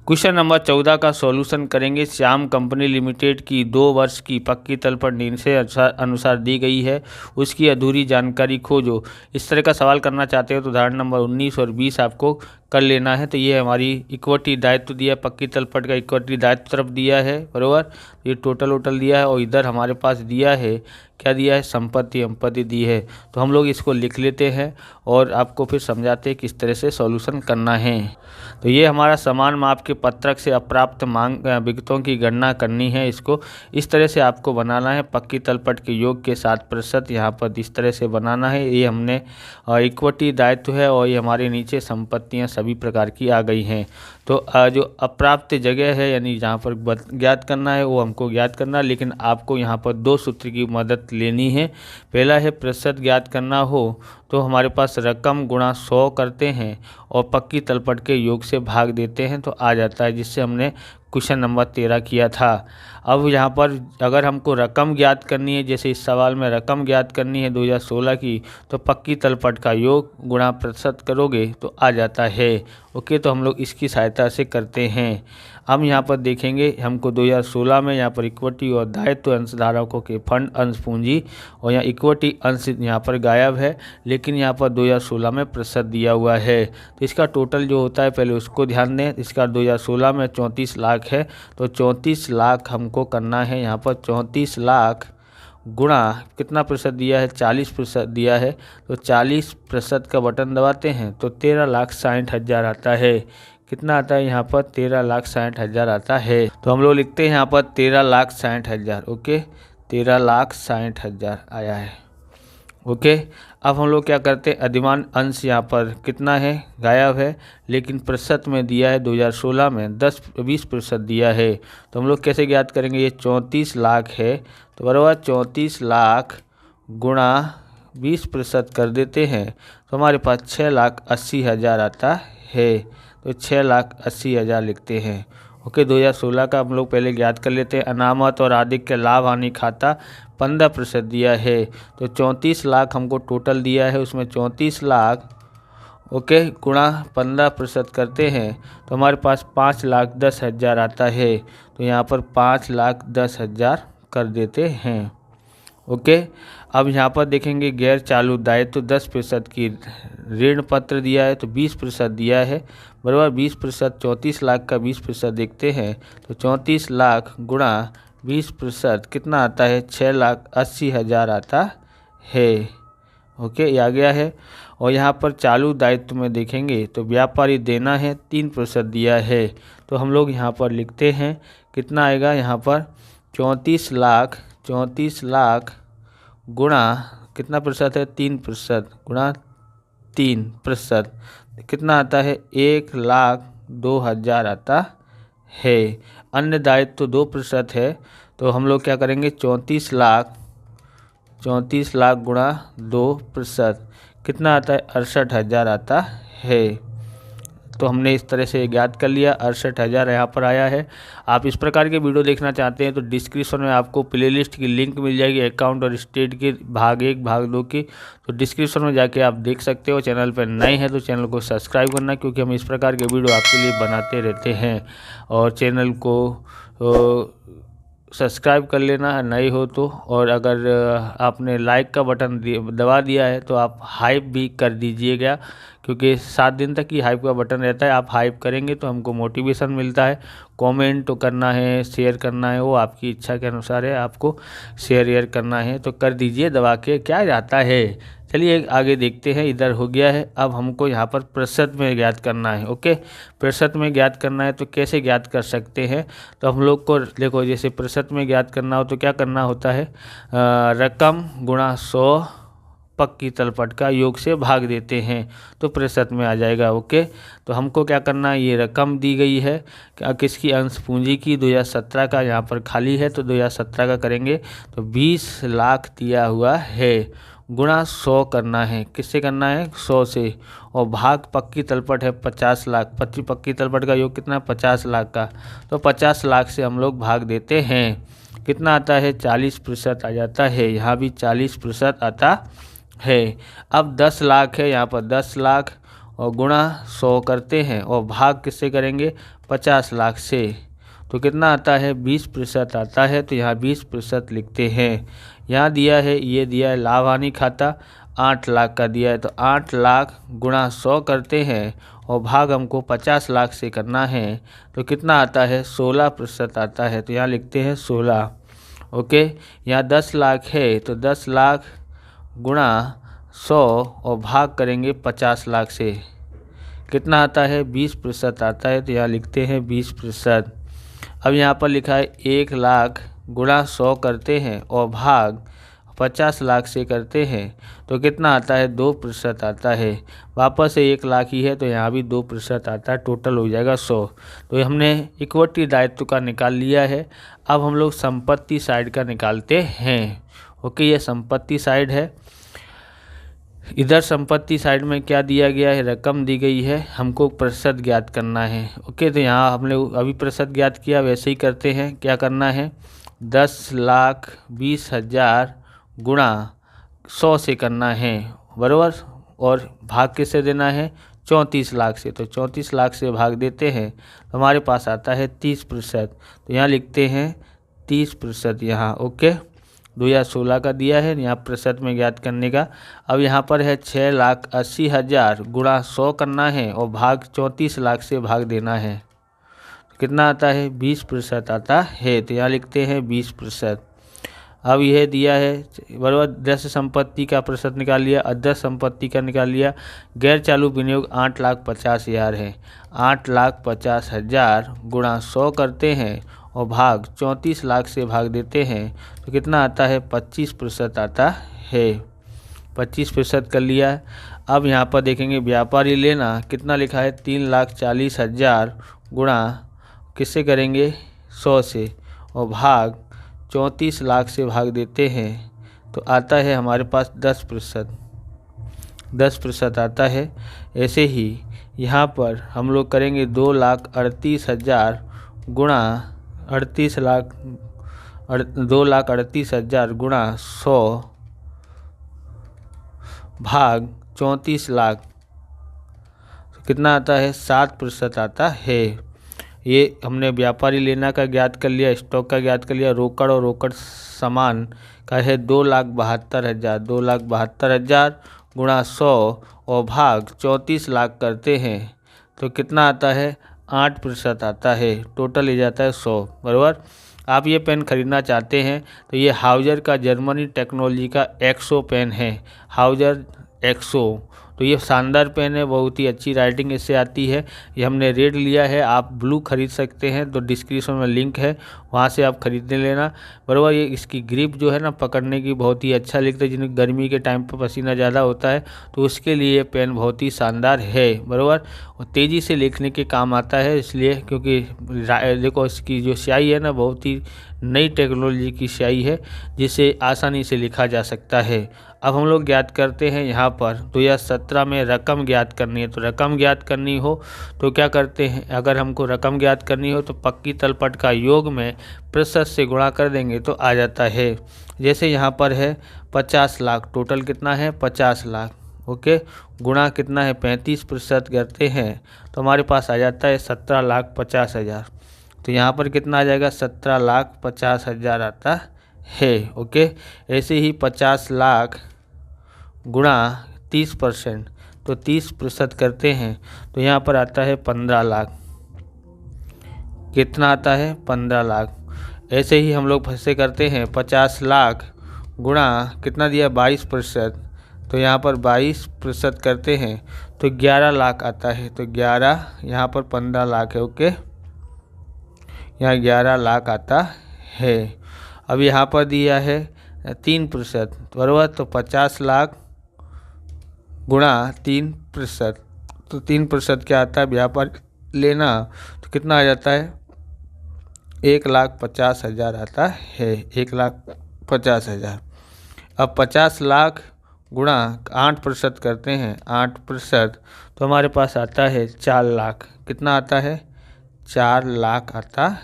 Question number 14 का solution करेंगे। Shyam company limited की 2 वर्ष की पक्की तलपट नीचे अनुसार दी गई है, उसकी अधूरी जानकारी खोजो। इस तरह का सवाल करना चाहते हो तो उदाहरण नंबर 19 और 20 आपको कर लेना है। तो ये हमारी इक्विटी दायित्व दिया, पक्की तलपट का इक्विटी दायित्व तरफ दिया है, बराबर। ये टोटल दिया है और इधर हमारे पास दिया है, क्या दिया है, संपत्ति दी है। तो हम लोग इसको लिख लेते हैं और आपको फिर समझाते हैं किस तरह से सॉल्यूशन करना है। तो ये हमारा समान माप के पत्रक से अप्राप्त मांग विगतों की गणना करनी है। इसको इस तरह से आपको बनाना है, पक्की तलपट के योग के 7% यहाँ पर इस तरह से बनाना है। ये हमने इक्विटी दायित्व है और ये हमारे नीचे संपत्तियाँ सभी प्रकार की आ गई हैं। तो जो अप्राप्त जगह है यानी जहाँ पर ज्ञात करना है वो हमको ज्ञात करना, लेकिन आपको यहाँ पर 2 सूत्र की मदद लेनी है। पहला है प्रतिशत ज्ञात करना हो तो हमारे पास रकम गुणा 100 करते हैं और पक्की तलपट के योग से भाग देते हैं तो आ जाता है, जिससे हमने क्वेश्चन नंबर 13 किया था। अब यहाँ पर अगर हमको रकम ज्ञात करनी है, जैसे इस सवाल में रकम ज्ञात करनी है 2016 की, तो पक्की तलपट का योग गुणा प्रतिशत करोगे तो आ जाता है। ओके, तो हम लोग इसकी सहायता से करते हैं। हम यहाँ पर देखेंगे हमको 2016 में यहाँ पर इक्विटी और दायित्व अंशधारकों के फंड अंश पूंजी और यहाँ इक्विटी अंश यहाँ पर गायब है, लेकिन यहाँ पर 2016 में प्रतिशत दिया हुआ है। तो इसका टोटल जो होता है पहले उसको ध्यान दें। इसका 2016 में 34 लाख है, तो 34 लाख हमको करना है। यहाँ पर 34 लाख गुणा कितना प्रतिशत दिया है, 40% दिया है, तो 40% का बटन दबाते हैं तो 13,60,000 आता है। कितना आता है यहाँ पर, 13,60,000 आता है। तो हम लोग लिखते हैं यहाँ पर 13,60,000। ओके, 13,60,000 आया है। ओके, अब हम लोग क्या करते हैं, अधिमान अंश यहाँ पर कितना है, गायब है, लेकिन प्रतिशत में दिया है 2016 में 20% दिया है। तो हम लोग कैसे ज्ञात करेंगे, ये 34 लाख है तो बराबर 34 लाख गुणा 20% कर देते हैं तो हमारे पास 6,80,000 आता है। तो 6,80,000 लिखते हैं। ओके, 2016 का हम लोग पहले ज्ञात कर लेते हैं। अनामत और आदिक के लाभ हानि खाता 15% दिया है, तो 34 लाख हमको टोटल दिया है, उसमें 34 लाख ओके गुणा 15% करते हैं तो हमारे पास 5,10,000 आता है। तो यहाँ पर 5,10,000 कर देते हैं। ओके, अब यहाँ पर देखेंगे गैर चालू दायित्व 10% की ऋण पत्र दिया है, तो 20% दिया है, बराबर 20%, 34 लाख का 20% देखते हैं तो 34 लाख गुणा 20% कितना आता है, 6,80,000 आता है। ओके, ये आ गया है। और यहाँ पर चालू दायित्व में देखेंगे तो व्यापारी देना है 3% दिया है, तो हम लोग यहाँ पर लिखते हैं कितना आएगा, यहाँ पर 34 लाख गुणा कितना प्रतिशत है, 3% गुणा 3% कितना आता है, 1,02,000 आता है। अन्य दायित्व 2% है, तो हम लोग क्या करेंगे, 34 लाख गुणा 2% कितना आता है, 68,000 आता है। तो हमने इस तरह से ज्ञात कर लिया, 68,000 यहाँ पर आया है। आप इस प्रकार के वीडियो देखना चाहते हैं तो डिस्क्रिप्शन में आपको प्लेलिस्ट की लिंक मिल जाएगी, अकाउंट और स्टेट के भाग 1 भाग 2 की, तो डिस्क्रिप्शन में जाके आप देख सकते हो। चैनल पर नए हैं तो चैनल को सब्सक्राइब करना, क्योंकि हम इस प्रकार के वीडियो आपके लिए बनाते रहते हैं। और चैनल को सब्सक्राइब कर लेना नए हो तो, और अगर आपने लाइक का बटन दबा दिया है तो आप हाइप भी कर दीजिएगा, क्योंकि 7 दिन तक ही हाइप का बटन रहता है। आप हाइप करेंगे तो हमको मोटिवेशन मिलता है। कमेंट तो करना है, शेयर करना है, वो आपकी इच्छा के अनुसार है, आपको शेयर करना है तो कर दीजिए दबा के, क्या जाता है। चलिए आगे देखते हैं, इधर हो गया है। अब हमको यहाँ पर प्रतिशत में ज्ञात करना है। ओके, प्रतिशत में ज्ञात करना है तो कैसे ज्ञात कर सकते हैं, तो हम लोग को देखो, जैसे प्रतिशत में ज्ञात करना हो तो क्या करना होता है, रकम गुणा 100 पक्की तलपट का योग से भाग देते हैं तो प्रतिशत में आ जाएगा। ओके, तो हमको क्या करना है, ये रकम दी गई है किसकी, अंश पूंजी की, 2017 का यहाँ पर खाली है तो 2017 का करेंगे तो 20 लाख दिया हुआ है, गुणा 100 करना है, किससे करना है, 100 से, और भाग पक्की तलपट है 50 लाख, पक्की तलपट का योग कितना है, 50 लाख का, तो 50 लाख से हम लोग भाग देते हैं। कितना आता है, 40% आ जाता है, यहाँ भी 40% आता है। अब 10 लाख है, यहाँ पर 10 लाख और गुणा 100 करते हैं और भाग किससे करेंगे 50 लाख से, तो कितना आता है 20% आता है। तो यहाँ 20% लिखते हैं। यहाँ दिया है, ये दिया है लाभ हानि खाता 8 लाख का दिया है, तो 8 लाख गुणा 100 करते हैं और भाग हमको 50 लाख से करना है, तो कितना आता है 16% आता है। तो यहाँ लिखते हैं 16। ओके, यहाँ 10 लाख है तो 10 लाख गुणा 100 और भाग करेंगे 50 लाख से, कितना आता है 20% आता है। तो यहाँ लिखते हैं 20%। अब यहाँ पर लिखा है 1 लाख गुणा 100 करते हैं और भाग 50 लाख से करते हैं, तो कितना आता है 2% आता है। वापस से 1 लाख ही है तो यहाँ भी 2% आता है, टोटल हो जाएगा 100। तो हमने इक्विटी दायित्व का निकाल लिया है। अब हम लोग संपत्ति साइड का निकालते हैं। ओके, ये संपत्ति साइड है। इधर संपत्ति साइड में क्या दिया गया है, रकम दी गई है, हमको प्रतिशत ज्ञात करना है। ओके, तो यहाँ हमने अभी प्रतिशत ज्ञात किया, वैसे ही करते हैं। क्या करना है 10,20,000 गुणा 100 से करना है, बराबर। और भाग किससे देना है 34 लाख से, तो 34 लाख से भाग देते हैं तो हमारे पास आता है 30%। तो यहाँ लिखते हैं 30% यहाँ। ओके, 2016 का दिया है, यहाँ प्रतिशत में ज्ञात करने का। अब यहाँ पर है 6,80,000 गुणा 100 करना है और भाग 34 लाख से भाग देना है, तो कितना आता है 20% आता है। तो यहाँ लिखते हैं 20%। अब यह दिया है, बराबर। दृश्य संपत्ति का प्रतिशत निकाल लिया, अदृश्य संपत्ति का निकाल लिया। गैर चालू विनियोग 8,50,000 है, 8,50,000 गुणा 100 करते हैं और भाग 34 लाख से भाग देते हैं, तो कितना आता है 25% आता है। 25% कर लिया है। अब यहाँ पर देखेंगे व्यापारी लेना, कितना लिखा है 3,40,000 गुणा किससे करेंगे 100 से और भाग 34 लाख से भाग देते हैं, तो आता है हमारे पास 10% आता है। ऐसे ही यहाँ पर हम लोग करेंगे 2,38,000 गुणा 2,38,000 गुणा 100 भाग 34 लाख, तो कितना आता है 7% आता है। ये हमने व्यापारी लेना का ज्ञात कर लिया, स्टॉक का ज्ञात कर लिया। रोकड़ और रोकड़ सामान का है 2,72,000, 2,72,000 गुणा 100 और भाग 34 लाख करते हैं, तो कितना आता है 8% आता है। टोटल ले जाता है 100, बराबर। आप ये पेन खरीदना चाहते हैं तो ये हाउजर का जर्मनी टेक्नोलॉजी का एक्सो पेन है, हाउजर एक्सो। तो ये शानदार पेन है, बहुत ही अच्छी राइटिंग इससे आती है। ये हमने रेड लिया है, आप ब्लू खरीद सकते हैं, तो डिस्क्रिप्शन में लिंक है, वहाँ से आप खरीदने लेना, बराबर। ये इसकी ग्रिप जो है ना पकड़ने की बहुत ही अच्छा लिखता है। जिन्हें गर्मी के टाइम पर पसीना ज़्यादा होता है तो उसके लिए ये पेन बहुत ही शानदार है, बराबर। और तेज़ी से लिखने के काम आता है, इसलिए क्योंकि देखो इसकी जो स्याही है ना बहुत ही नई टेक्नोलॉजी की स्याही है, जिसे आसानी से लिखा जा सकता है। अब हम लोग ज्ञात करते हैं यहाँ पर 2017 में रकम ज्ञात करनी है। तो रकम ज्ञात करनी हो तो क्या करते हैं, अगर हमको रकम ज्ञात करनी हो तो पक्की तलपट का योग में प्रतिशत से गुणा कर देंगे तो आ जाता है। जैसे यहाँ पर है 50 लाख, टोटल कितना है 50 लाख। ओके, गुणा कितना है 35% करते हैं तो हमारे पास आ जाता है 17,50,000। तो यहाँ पर कितना आ जाएगा 17,50,000 आता है। ओके, ऐसे ही 50 लाख गुणा 30%, तो 30% करते हैं तो यहाँ पर आता है 15 लाख। कितना आता है 15 लाख। ऐसे ही हम लोग फंसे करते हैं 50 लाख गुणा कितना दिया 22%, तो यहाँ पर 22% करते हैं तो 11 लाख आता है। तो 11, यहाँ पर 15 लाख है। ओके, यहाँ 11 लाख आता है। अब यहाँ पर दिया है 3%, बराबर। तो 50 लाख गुणा 3%, तो 3% क्या आता है व्यापार लेना, तो कितना आ जाता है 1,50,000 आता है, 1,50,000। अब 50 लाख गुणा 8% करते हैं, 8%, तो हमारे पास आता है 4 लाख। कितना आता है 4 लाख आता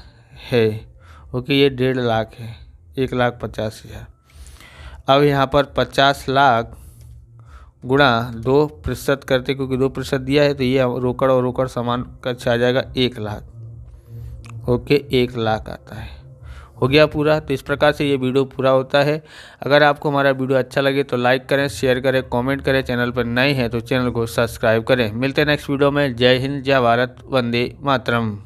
है। ओके, ये 1.5 लाख है, 1,50,000। अब यहाँ पर 50 लाख गुणा 2% करते, क्योंकि 2% दिया है तो ये रोकड़ और रोकड़ समान का आ जाएगा 1 लाख। ओके, 1 लाख आता है। हो गया पूरा। तो इस प्रकार से ये वीडियो पूरा होता है। अगर आपको हमारा वीडियो अच्छा लगे तो लाइक करें, शेयर करें, कमेंट करें। चैनल पर नए हैं तो चैनल को सब्सक्राइब करें। मिलते हैं नेक्स्ट वीडियो में। जय हिंद, जय भारत, वंदे मातरम।